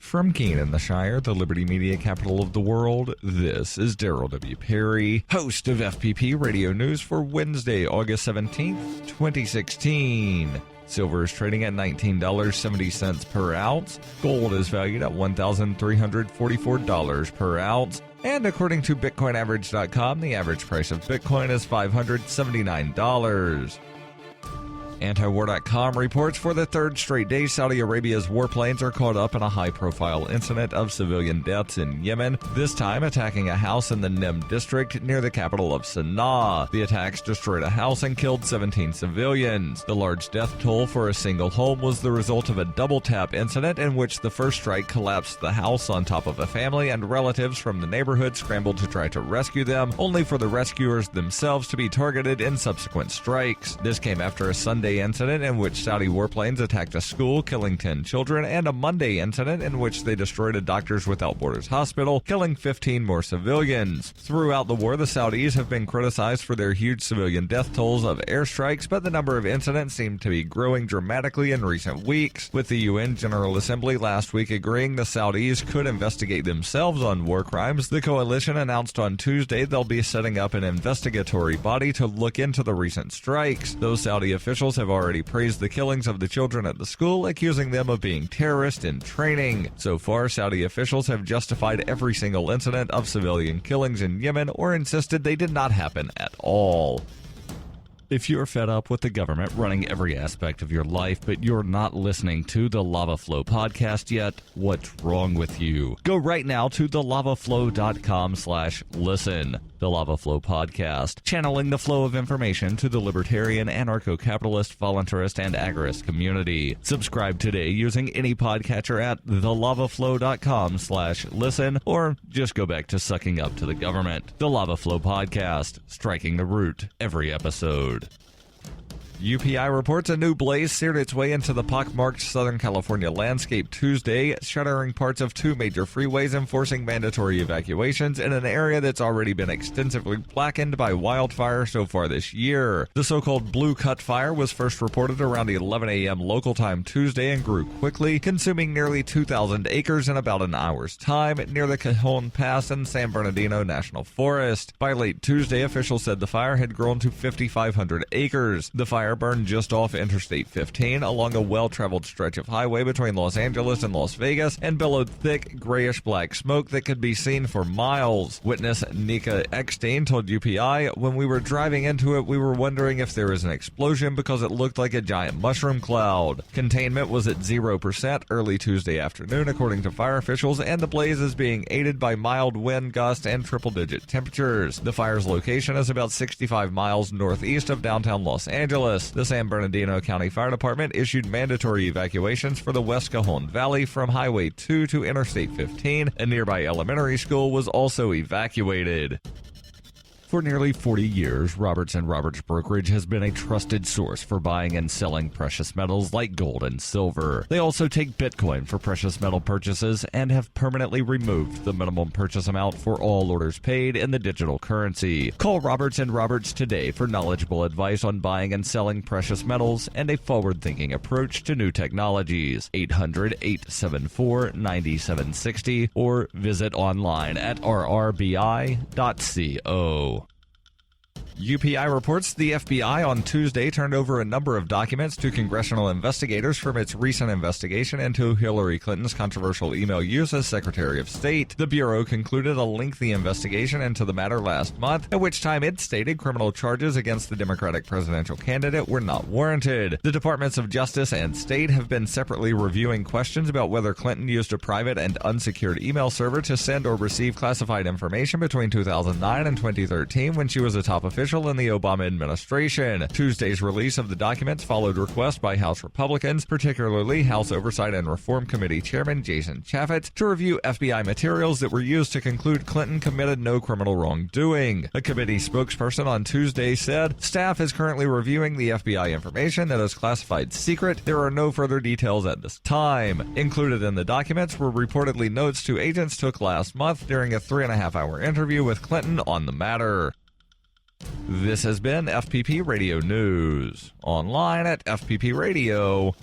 From Keene in the Shire, the Liberty Media capital of the world, this is Daryl W. Perry, host of FPP Radio News for Wednesday, August 17th, 2016. Silver is trading at $19.70 per ounce. Gold is valued at $1,344 per ounce. And according to BitcoinAverage.com, the average price of Bitcoin is $579. Antiwar.com reports for the third straight day, Saudi Arabia's warplanes are caught up in a high-profile incident of civilian deaths in Yemen, this time attacking a house in the Nim district near the capital of Sana'a. The attacks destroyed a house and killed 17 civilians. The large death toll for a single home was the result of a double-tap incident in which the first strike collapsed the house on top of a family, and relatives from the neighborhood scrambled to try to rescue them, only for the rescuers themselves to be targeted in subsequent strikes. This came after a Sunday incident in which Saudi warplanes attacked a school, killing 10 children, and a Monday incident in which they destroyed a Doctors Without Borders hospital, killing 15 more civilians. Throughout the war, the Saudis have been criticized for their huge civilian death tolls of airstrikes, but the number of incidents seem to be growing dramatically in recent weeks, with the UN General Assembly last week agreeing the Saudis could investigate themselves on war crimes. The coalition announced on Tuesday they'll be setting up an investigatory body to look into the recent strikes. Those Saudi officials have already praised the killings of the children at the school, accusing them of being terrorists in training. So far, Saudi officials have justified every single incident of civilian killings in Yemen or insisted they did not happen at all. If you're fed up with the government running every aspect of your life, but you're not listening to the Lava Flow podcast yet, what's wrong with you? Go right now to thelavaflow.com/listen. The Lava Flow podcast, channeling the flow of information to the libertarian, anarcho-capitalist, voluntarist, and agorist community. Subscribe today using any podcatcher at thelavaflow.com/listen, or just go back to sucking up to the government. The Lava Flow podcast, striking the root every episode. UPI reports a new blaze seared its way into the pockmarked Southern California landscape Tuesday, shuttering parts of two major freeways and forcing mandatory evacuations in an area that's already been extensively blackened by wildfire so far this year. The so-called Blue Cut fire was first reported around 11 a.m. local time Tuesday and grew quickly, consuming nearly 2,000 acres in about an hour's time near the Cajon Pass and San Bernardino National Forest. By late Tuesday, officials said the fire had grown to 5,500 acres. The fire burned just off Interstate 15 along a well-traveled stretch of highway between Los Angeles and Las Vegas and billowed thick, grayish-black smoke that could be seen for miles. Witness Nika Eckstein told UPI, "When we were driving into it, we were wondering if there was an explosion because it looked like a giant mushroom cloud." Containment was at 0% early Tuesday afternoon, according to fire officials, and the blaze is being aided by mild wind gusts and triple-digit temperatures. The fire's location is about 65 miles northeast of downtown Los Angeles. The San Bernardino County Fire Department issued mandatory evacuations for the West Cajon Valley from Highway 2 to Interstate 15. A nearby elementary school was also evacuated. For nearly 40 years, Roberts & Roberts Brokerage has been a trusted source for buying and selling precious metals like gold and silver. They also take Bitcoin for precious metal purchases and have permanently removed the minimum purchase amount for all orders paid in the digital currency. Call Roberts & Roberts today for knowledgeable advice on buying and selling precious metals and a forward-thinking approach to new technologies. 800-874-9760 or visit online at rrbi.co. UPI reports the FBI on Tuesday turned over a number of documents to congressional investigators from its recent investigation into Hillary Clinton's controversial email use as Secretary of State. The Bureau concluded a lengthy investigation into the matter last month, at which time it stated criminal charges against the Democratic presidential candidate were not warranted. The Departments of Justice and State have been separately reviewing questions about whether Clinton used a private and unsecured email server to send or receive classified information between 2009 and 2013 when she was a top official in the Obama administration. Tuesday's release of the documents followed requests by House Republicans, particularly House Oversight and Reform Committee Chairman Jason Chaffetz, to review FBI materials that were used to conclude Clinton committed no criminal wrongdoing. A committee spokesperson on Tuesday said, "Staff is currently reviewing the FBI information that is classified secret. There are no further details at this time." Included in the documents were reportedly notes two agents took last month during a 3.5-hour interview with Clinton on the matter. This has been FPP Radio News, online at fppradio.com.